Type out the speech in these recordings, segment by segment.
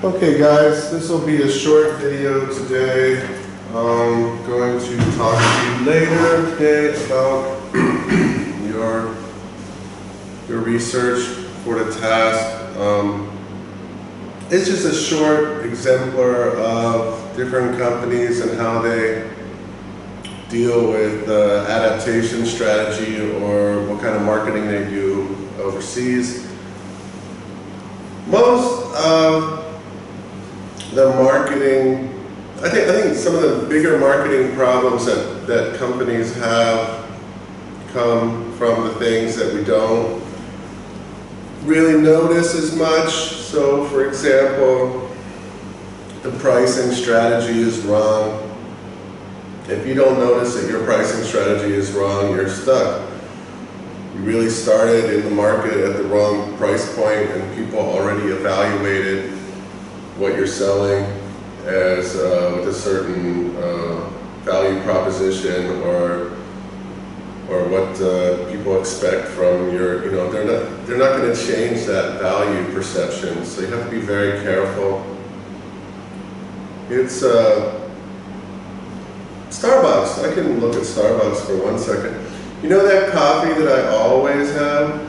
Okay guys, this will be a short video today. I'm going to talk to you later today about your research for the task. It's just a short exemplar of different companies and how they deal with adaptation strategy or what kind of marketing they do overseas. Most of the marketing, I think some of the bigger marketing problems that companies have come from the things that we don't really notice as much. So for example, the pricing strategy is wrong. If you don't notice that your pricing strategy is wrong, you're stuck. You really started in the market at the wrong price point and people already evaluated what you're selling as with a certain value proposition or what people expect from your, they're not going to change that value perception. So you have to be very careful. It's Starbucks. I can look at Starbucks for 1 second. You know that coffee that I always have?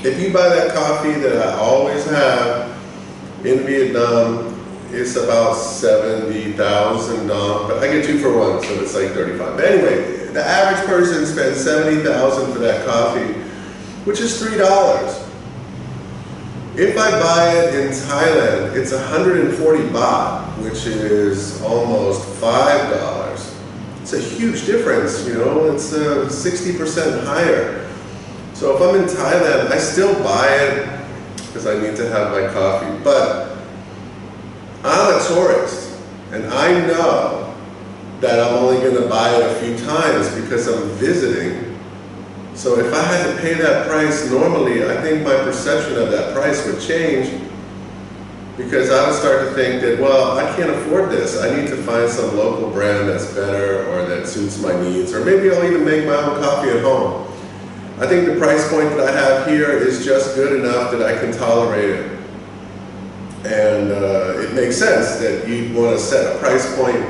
If you buy that coffee that I always have in Vietnam, it's about $70,000, but I get 2 for 1, so it's like 35. But anyway, the average person spends $70,000 for that coffee, which is $3. If I buy it in Thailand, it's 140 baht, which is almost $5. It's a huge difference, it's 60% higher. So if I'm in Thailand, I still buy it because I need to have my coffee, but I'm a tourist and I know that I'm only going to buy it a few times because I'm visiting. So if I had to pay that price normally, I think my perception of that price would change, because I would start to think that, well, I can't afford this. I need to find some local brand that's better or that suits my needs, or maybe I'll even make my own coffee at home. I think the price point that I have here is just good enough that I can tolerate it. And it makes sense that you'd want to set a price point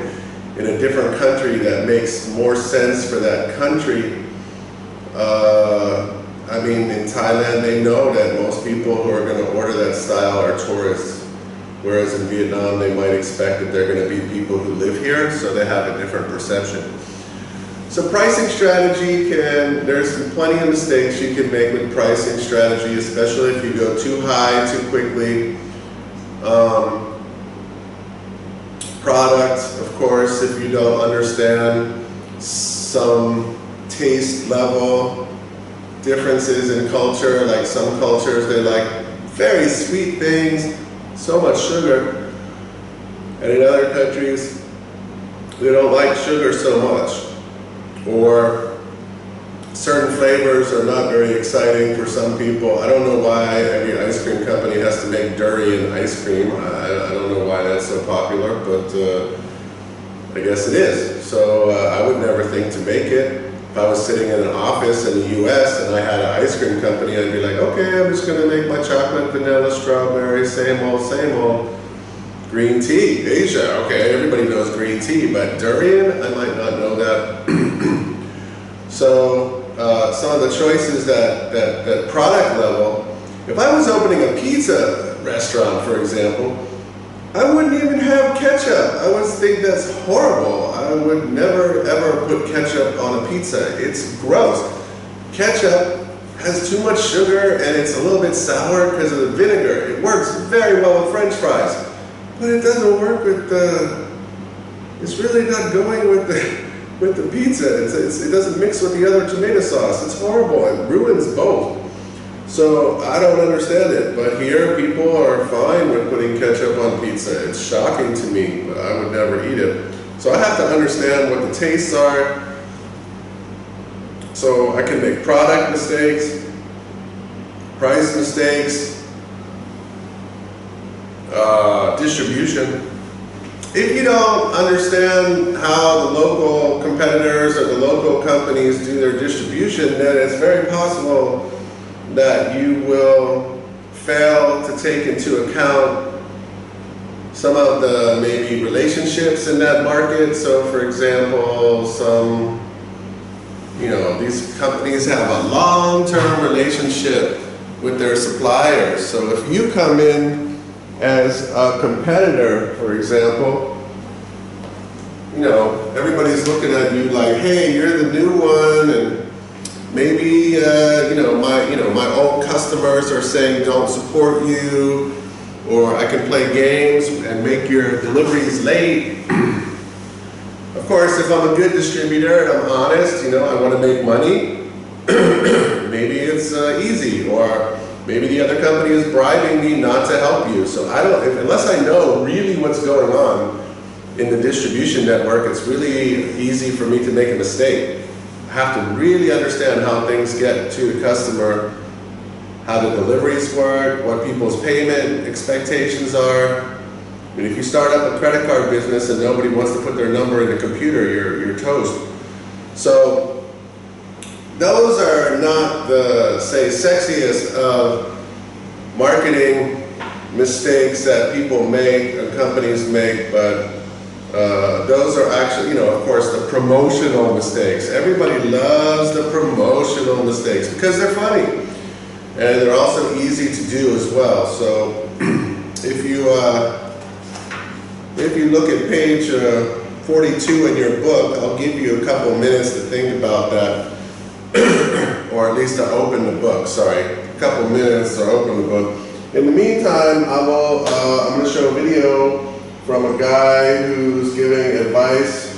in a different country that makes more sense for that country. I mean, in Thailand, they know that most people who are going to order that style are tourists. Whereas in Vietnam, they might expect that they're going to be people who live here, so they have a different perception. So pricing strategy there's plenty of mistakes you can make with pricing strategy, especially if you go too high, too quickly. Products, of course, if you don't understand some taste level differences in culture, like some cultures, they like very sweet things, so much sugar, and in other countries, they don't like sugar so much. Or certain flavors are not very exciting for some people. I don't know why every ice cream company has to make durian ice cream. I don't know why that's so popular, but I guess it is. So I would never think to make it. If I was sitting in an office in the US and I had an ice cream company, I'd be like, okay, I'm just going to make my chocolate, vanilla, strawberry, same old. Green tea, Asia, okay, everybody knows green tea, but durian, I might not know that. So some of the choices that product level, if I was opening a pizza restaurant, for example, I wouldn't even have ketchup. I would think that's horrible. I would never ever put ketchup on a pizza. It's gross. Ketchup has too much sugar and it's a little bit sour because of the vinegar. It works very well with French fries, but it doesn't work with it's really not going with the pizza. It doesn't mix with the other tomato sauce. It's horrible. It ruins both. So I don't understand it, but here people are fine with putting ketchup on pizza. It's shocking to me, but I would never eat it. So I have to understand what the tastes are, so I can make product mistakes, price mistakes, distribution. If you don't understand how the local competitors or the local companies do their distribution, then it's very possible that you will fail to take into account some of the maybe relationships in that market. So for example, these companies have a long-term relationship with their suppliers. So if you come in as a competitor, for example, everybody's looking at you like, hey, you're the new one, and maybe my old customers are saying don't support you, or I can play games and make your deliveries late. Of course, if I'm a good distributor and I'm honest, I want to make money, maybe it's easy, or maybe the other company is bribing me not to help you. So unless I know really what's going on in the distribution network, it's really easy for me to make a mistake. I have to really understand how things get to the customer, how the deliveries work, what people's payment expectations are. I mean, if you start up a credit card business and nobody wants to put their number in the computer, you're toast. So those are not the, say, sexiest of marketing mistakes that people make and companies make, but those are actually, of course, the promotional mistakes. Everybody loves the promotional mistakes because they're funny and they're also easy to do as well. So if you look at page 42 in your book, I'll give you a couple minutes to think about that, or at least to open the book. Sorry, a couple minutes to open the book. In the meantime, I'm going to show a video from a guy who's giving advice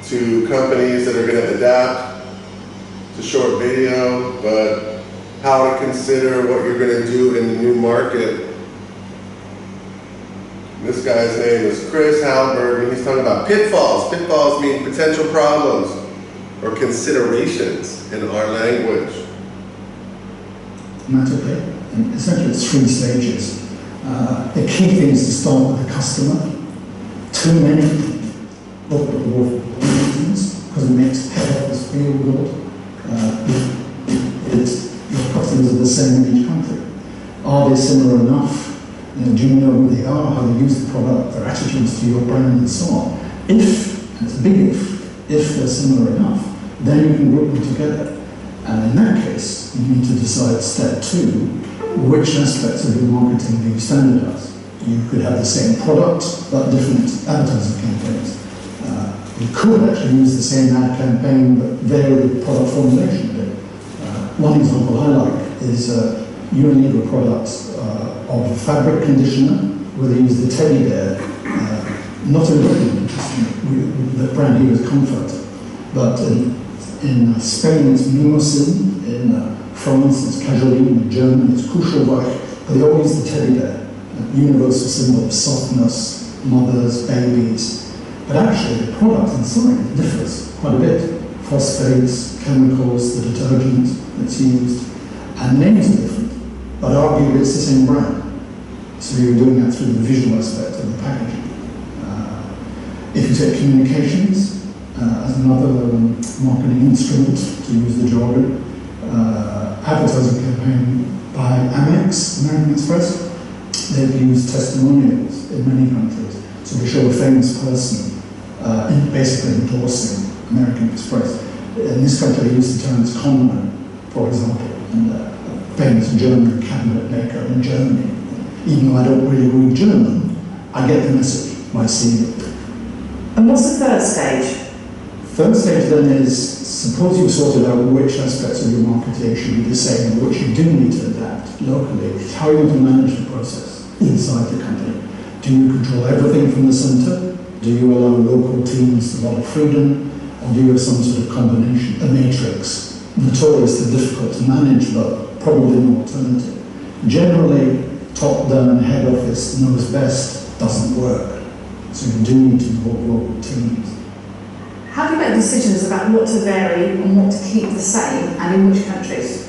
to companies that are going to adapt. It's a short video, but how to consider what you're going to do in the new market. This guy's name is Chris Halberg, and he's talking about pitfalls. Pitfalls mean potential problems or considerations in our language. Dramatically, and essentially it's 3 stages. The key thing is to start with the customer. Too many look at the things because it makes head office feel good. Your customers are the same in each country. Are they similar enough? Do you know who they are, how they use the product, their attitudes to your brand, and so on? If, and it's a big if they're similar enough, then you can group them together. And in that case, you need to decide step 2, which aspects of your marketing do you standardize? You could have the same product, but different advertising campaigns. You could actually use the same ad campaign, but vary the product formulation a bit. One example I like is Unilever products of fabric conditioner, where they use the teddy bear, not in Britain, interestingly, the brand here is Comfort, but in Spain it's Mimosin, in France it's Cajoline, in Germany it's Kuschelweich, but they all use the teddy bear, universal symbol of softness, mothers, babies. But actually the product inside differs quite a bit. Phosphates, chemicals, the detergent that's used, and names are different. But arguably it's the same brand. So you're doing that through the visual aspect of the packaging. If you take communications as another marketing instrument, to use the jargon, advertising campaign by Amex, American Express, they've used testimonials in many countries. So they show a famous person basically endorsing American Express. In this country they use the terms conman, for example, and famous German cabinet maker in Germany. Even though I don't really read German, I get the message by seeing it. And what's the third stage? Third stage then is, suppose you've sorted out which aspects of your marketing should be the same and which you do need to adapt locally. How are you going to manage the process inside the company? Do you control everything from the center? Do you allow local teams a lot of freedom? Or do you have some sort of combination, a matrix? Notoriously difficult to manage, but probably an alternative. Generally, top-down head office knows best doesn't work. So you do need to involve local teams. How do you make decisions about what to vary and what to keep the same, and in which countries?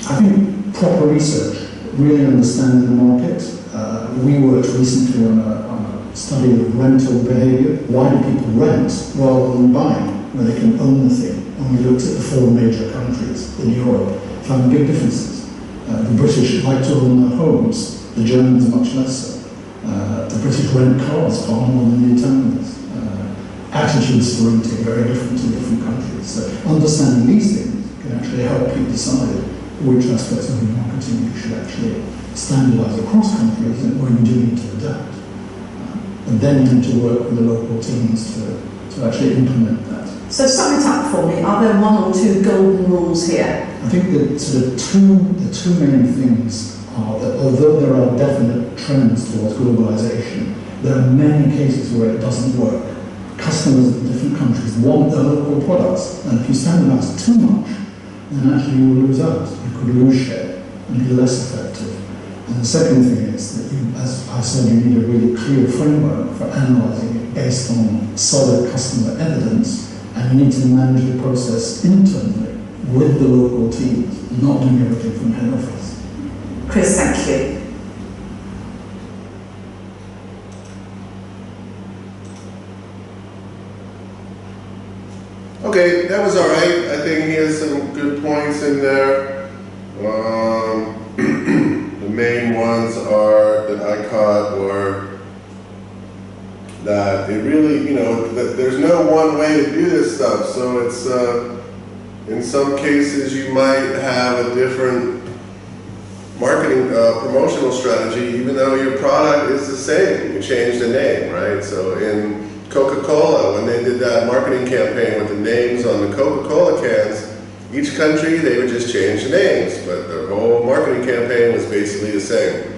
I think proper research, really understanding the market. We worked recently on a study of rental behaviour. Why do people rent rather than buy, where they can own the thing? And we looked at the 4 major countries in Europe, found big differences. The British like to own their homes, the Germans much less so. The British rent cars far more than the Italians. Attitudes to renting very different in different countries. So understanding these things can actually help you decide which aspects of your marketing you should actually standardize across countries and when you do need to adapt. And then you need to work with the local teams to actually implement that. So sum it up for me, are there one or two golden rules here? I think that the two main things are that although there are definite trends towards globalization, there are many cases where it doesn't work. Customers in different countries want their local products, and if you standardize too much, then actually you will lose out. You could lose share and be less effective. And the second thing is that you, as I said, you need a really clear framework for analyzing it based on solid customer evidence, and you need to manage the process internally with the local teams, not doing everything from head office. Chris, thank you. Okay, that was all right. I think he has some good points in there. The main ones are that I caught were that it really, that there's no one way to do this stuff. So it's, in some cases you might have a different marketing promotional strategy, even though your product is the same. You change the name, right? So in Coca-Cola, when they did that marketing campaign with the names on the Coca-Cola cans, each country, they would just change the names, but the whole marketing campaign was basically the same.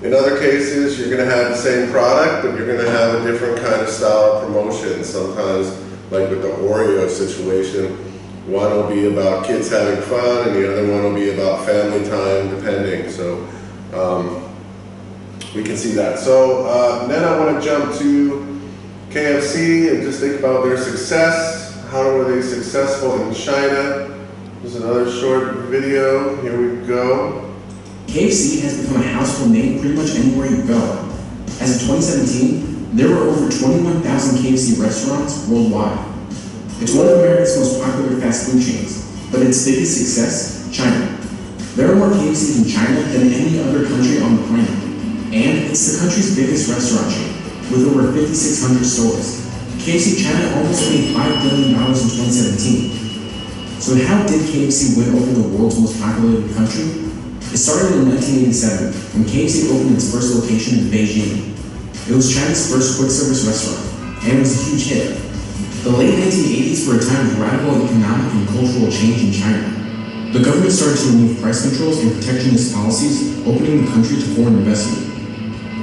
In other cases, you're going to have the same product, but you're going to have a different kind of style of promotion. Sometimes, like with the Oreo situation, one will be about kids having fun, and the other one will be about family time, depending. So we can see that. So then I want to jump to KFC and just think about their success. How were they successful in China? There's another short video. Here we go. KFC has become a household name pretty much anywhere you go. As of 2017, there were over 21,000 KFC restaurants worldwide. It's one of America's most popular fast food chains, but its biggest success, China. There are more KFCs in China than any other country on the planet, and it's the country's biggest restaurant chain, with over 5,600 stores. KFC China almost made $5 billion in 2017. So how did KFC win over the world's most populated country? It started in 1987, when KFC opened its first location in Beijing. It was China's first quick service restaurant, and it was a huge hit. The late 1980s were a time of radical economic and cultural change in China. The government started to remove price controls and protectionist policies, opening the country to foreign investment.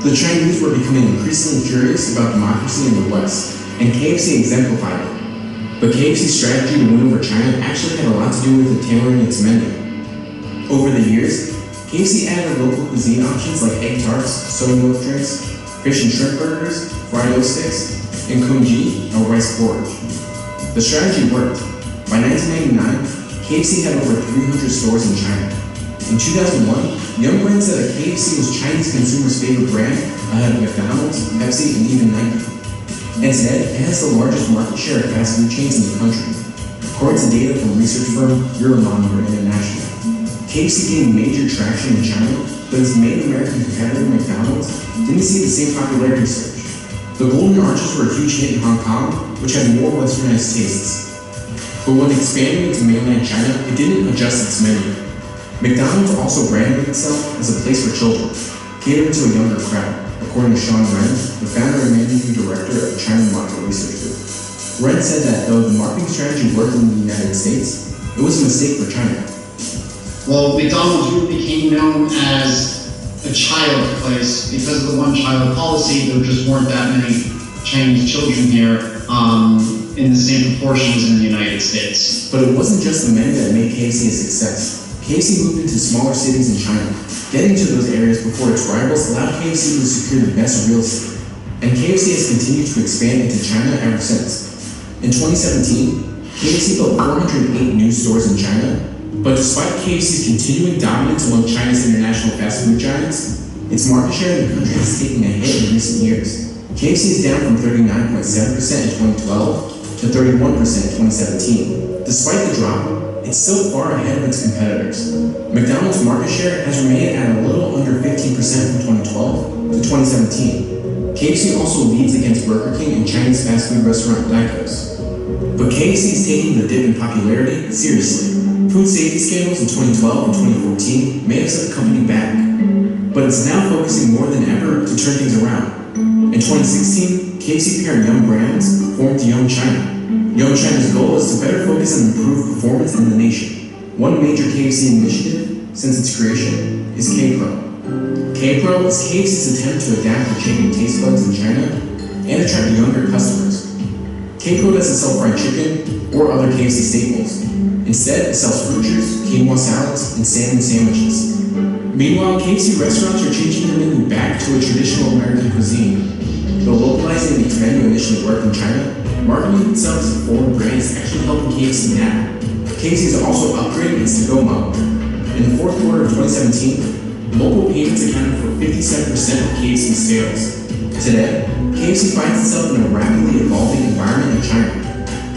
The Chinese were becoming increasingly curious about democracy in the West, and KFC exemplified it. But KFC's strategy to win over China actually had a lot to do with it tailoring its menu. Over the years, KFC added local cuisine options like egg tarts, soy milk drinks, fish and shrimp burgers, fried oat sticks, and congee, or rice porridge. The strategy worked. By 1999, KFC had over 300 stores in China. In 2001, Young Brand said that KFC was Chinese consumers' favorite brand, ahead of McDonald's, Pepsi, and even Nike. And today, it has the largest market share of fast food chains in the country, according to data from research firm Euromonitor International. KFC gained major traction in China, but its main American competitor, McDonald's, didn't see the same popularity surge. The Golden Arches were a huge hit in Hong Kong, which had more westernized tastes. But when expanding into mainland China, it didn't adjust its menu. McDonald's also branded itself as a place for children, catering to a younger crowd, according to Sean Ren, the founder and managing director of China Market Research Group. Ren said that though the marketing strategy worked in the United States, it was a mistake for China. Well, McDonald's really became known as a child place because of the one-child policy. There just weren't that many Chinese children here in the same proportions in the United States. But it wasn't just the menu that made KFC a success. KFC moved into smaller cities in China. Getting to those areas before its rivals allowed KFC to secure the best real estate. And KFC has continued to expand into China ever since. In 2017, KFC built 408 new stores in China, but despite KFC's continuing dominance among China's international fast food giants, its market share in the country has taken a hit in recent years. KFC is down from 39.7% in 2012 to 31% in 2017. Despite the drop, it's still far ahead of its competitors. McDonald's market share has remained at a little under 15% from 2012 to 2017. KFC also leads against Burger King and Chinese fast food restaurant Lycos. But KFC is taking the dip in popularity seriously. Food safety scandals in 2012 and 2014 may have set the company back, but it's now focusing more than ever to turn things around. In 2016, KFC parent Yum Brands formed Yum China. Yum China's goal is to better focus on improved performance in the nation. One major KFC initiative since its creation is K-Pro. K-Pro is KFC's attempt to adapt the changing taste buds in China and attract younger customers. K-Pro doesn't sell fried chicken or other KFC staples. Instead, it sells fruit juice, quinoa salads, and salmon sandwiches. Meanwhile, KFC restaurants are changing their menu back to a traditional American cuisine. Though localizing its menu initially worked in China, marketing itself as a foreign brand is actually helping KFC now. KFC is also upgrading its to-go model. In the fourth quarter of 2017, mobile payments accounted for 57% of KFC's sales. Today, KFC finds itself in a rapidly evolving environment in China.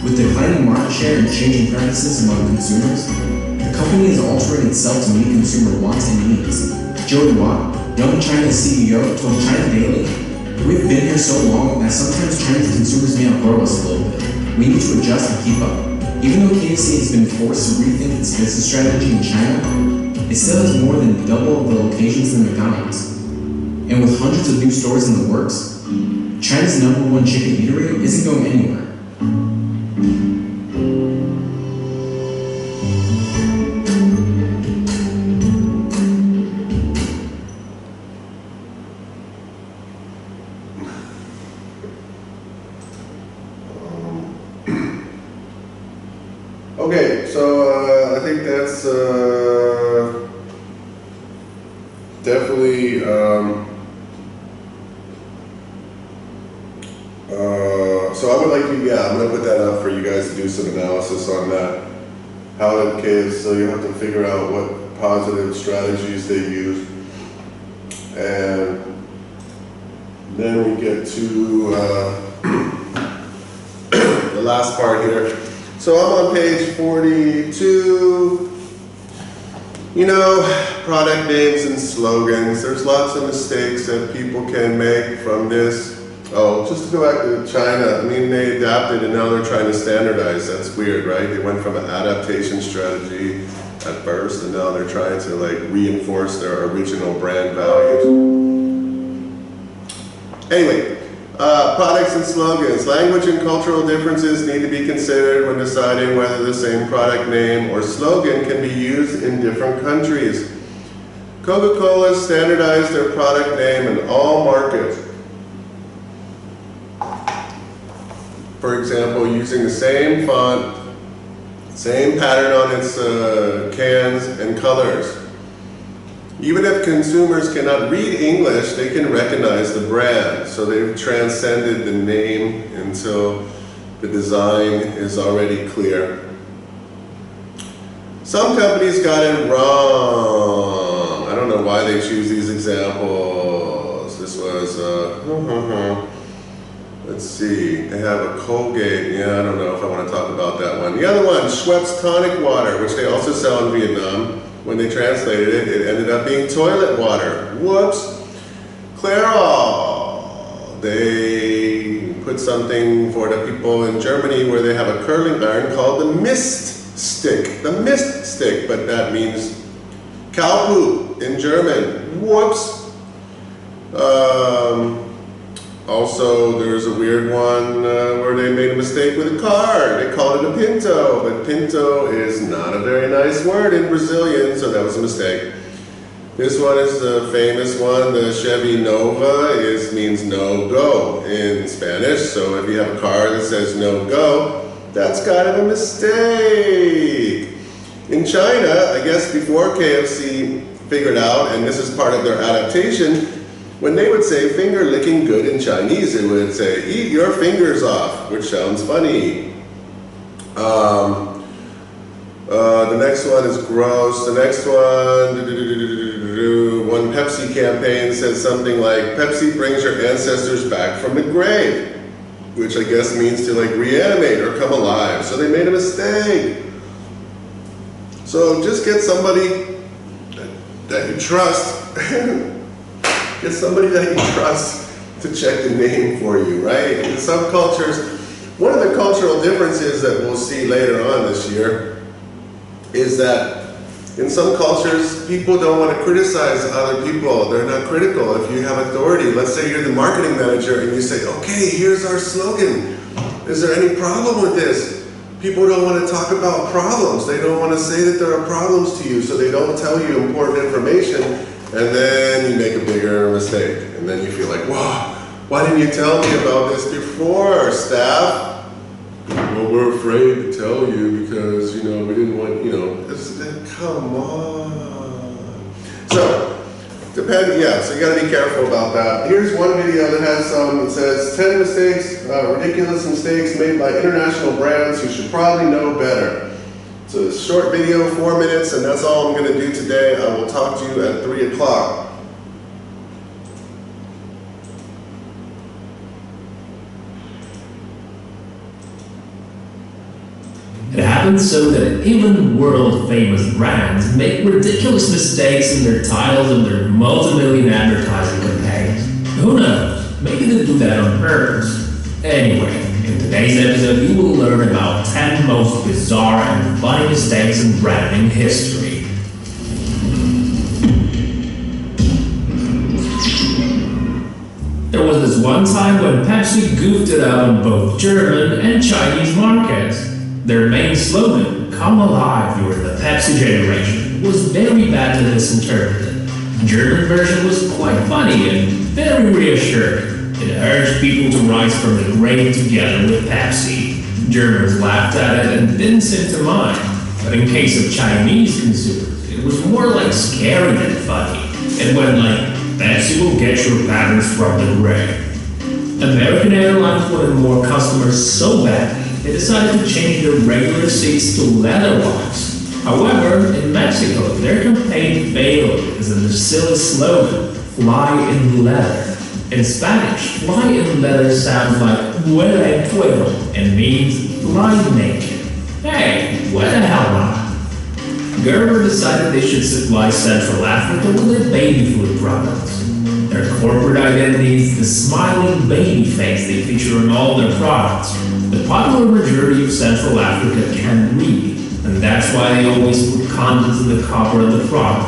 With declining market share and changing preferences among consumers, the company is altering itself to meet consumer wants and needs. Joey Watt, Yum China's CEO, told China Daily, "We've been here so long that sometimes Chinese consumers may outgrow us a little bit. We need to adjust and keep up." Even though KFC has been forced to rethink its business strategy in China, it still has more than double the locations than McDonald's. And with hundreds of new stores in the works, China's #1 chicken eatery isn't going anywhere. Okay, so I think that's definitely so I would like to, I'm going to put that up for you guys to do some analysis on that. How it is, so you have to figure out what positive strategies they use. And then we get to the last part here. So I'm on page 42. You know, product names and slogans. There's lots of mistakes that people can make from this. Oh, just to go back to China, I mean, they adapted and now they're trying to standardize. That's weird, right? They went from an adaptation strategy at first and now they're trying to like reinforce their original brand values. Anyway. Products and slogans. Language and cultural differences need to be considered when deciding whether the same product name or slogan can be used in different countries. Coca-Cola standardized their product name in all markets. For example, using the same font, same pattern on its cans and colors. Even if consumers cannot read English, they can recognize the brand. So they've transcended the name until the design is already clear. Some companies got it wrong. I don't know why they choose these examples. This was, let's see, they have a Colgate. Yeah, I don't know if I want to talk about that one. The other one, Schweppes tonic water, which they also sell in Vietnam. When they translated it, it ended up being toilet water. Whoops. Clairol. They put something for the people in Germany where they have a curling iron called the mist stick. The mist stick, but that means cow poop in German. Whoops. Also, there's a weird one where they made a mistake with a car. They called it a Pinto, but Pinto is not a very nice word in Brazilian, so that was a mistake. This one is the famous one. The Chevy Nova means no go in Spanish, so if you have a car that says no go, that's kind of a mistake. In China, I guess before KFC figured out, and this is part of their adaptation, when they would say finger licking good in Chinese, it would say, eat your fingers off, which sounds funny. The next one is gross. The next one Pepsi campaign said something like, Pepsi brings your ancestors back from the grave, which I guess means to like reanimate or come alive. So they made a mistake. So just get somebody that you trust Get somebody that you trust to check the name for you, right? In some cultures, one of the cultural differences that we'll see later on this year is that in some cultures, people don't want to criticize other people. They're not critical. If you have authority, let's say you're the marketing manager and you say, okay, here's our slogan. Is there any problem with this? People don't want to talk about problems. They don't want to say that there are problems to you, so they don't tell you important information, and then you make a bigger mistake. And then you feel like, wow, why didn't you tell me about this before, staff? Well, we're afraid to tell you because, we didn't want, come on. So you got to be careful about that. Here's one video that has it says 10 mistakes, ridiculous mistakes made by international brands. You should probably know better. It's a short video, 4 minutes, and that's all I'm going to do today. I will talk to you at 3 o'clock. It happens so that even world-famous brands make ridiculous mistakes in their titles of their multi-million advertising campaigns. Who knows? Maybe they do that on purpose. Anyway, in today's episode, you will learn about 10 most bizarre and funny mistakes in branding history. There was this one time when Pepsi goofed it up on both German and Chinese markets. Their main slogan, "Come alive, you're the Pepsi generation," was very badly misinterpreted. The German version was quite funny and very reassuring. It urged people to rise from the grave together with Pepsi. Germans laughed at it and didn't seem to mind. But in case of Chinese consumers, it was more like scary than funny. It went like, "Pepsi will get your patterns from the grave." American Airlines wanted more customers so badly, they decided to change their regular seats to leather ones. However, in Mexico, their campaign failed because of their silly slogan, "Fly in leather." In Spanish, "fly in leather" sounds like "vuela en fuego" and means "fly naked." Hey, why the hell not? Gerber decided they should supply Central Africa with their baby food products. Their corporate identity is the smiling baby face they feature on all their products. The popular majority of Central Africa can read, and that's why they always put condoms in the cover of the product.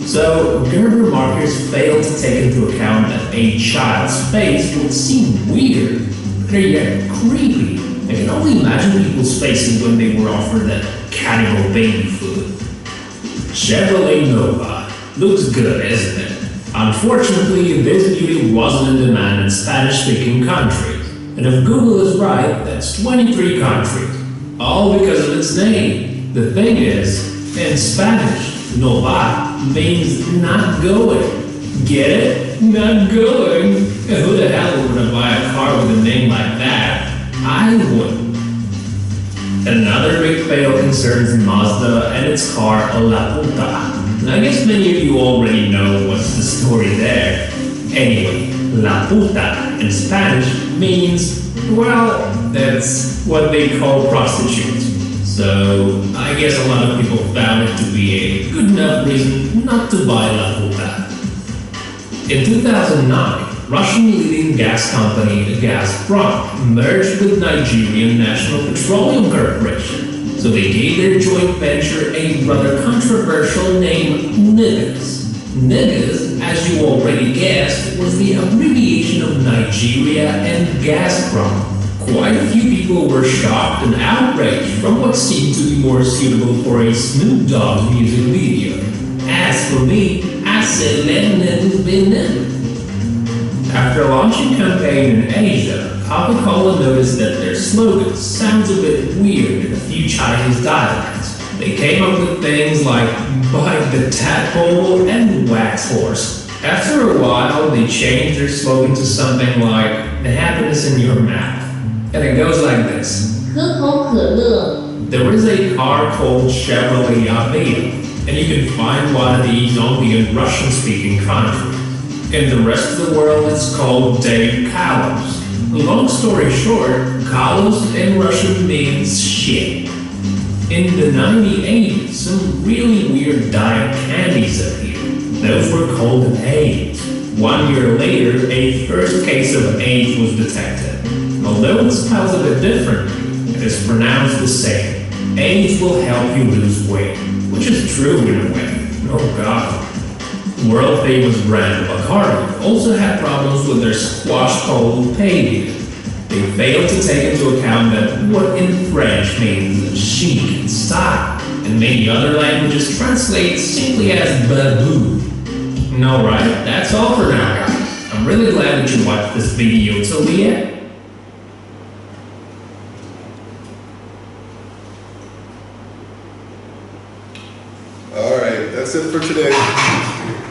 So, Gerber markers failed to take into account that a child's face would seem weird, better yet creepy. I can only imagine people's faces when they were offered that cannibal baby food. Chevrolet Nova. Looks good, isn't it? Unfortunately, this beauty wasn't in demand in Spanish-speaking countries. And if Google is right, that's 23 countries. All because of its name. The thing is, in Spanish, Nova means not going. Get it? Not going. Who the hell would want to buy a car with a name like that? I wouldn't. Another big fail concerns Mazda and its car La Puta. I guess many of you already know what's the story there. Anyway, La Puta in Spanish means, well, that's what they call prostitutes. So, I guess a lot of people found it to be a good enough reason not to buy La Puta. In 2009, Russian leading gas company Gazprom merged with Nigerian National Petroleum Corporation. So they gave their joint venture a rather controversial name, Niggas. Niggas, as you already guessed, was the abbreviation of Nigeria and Gazprom. Quite a few people were shocked and outraged from what seemed to be more suitable for a Snoop Dogg music video. As for me, I said let niggas be niggas. After launching a campaign in Asia, Coca-Cola noticed that their slogan sounds a bit weird in a few Chinese dialects. They came up with things like "bite the tadpole" and "wax horse." After a while, they changed their slogan to something like "the happiness in your mouth." And it goes like this. There is a car called Chevrolet Atbme, and you can find one of these only in Russian-speaking countries. In the rest of the world, it's called Dave Kalos. Long story short, Kalos in Russian means shit. In the 1980s, some really weird diet candies appeared. Those were called A's. 1 year later, a first case of AIDS was detected. Although it's spelled a bit different, it is pronounced the same. AIDS will help you lose weight, which is true in a way. Oh God. World famous brand Bacardi also had problems with their squash called Payday. They failed to take into account that what in French means chic and style, and many other languages translate simply as baboo. Alright, that's all for now, guys. I'm really glad that you watched this video till the end. Alright, that's it for today.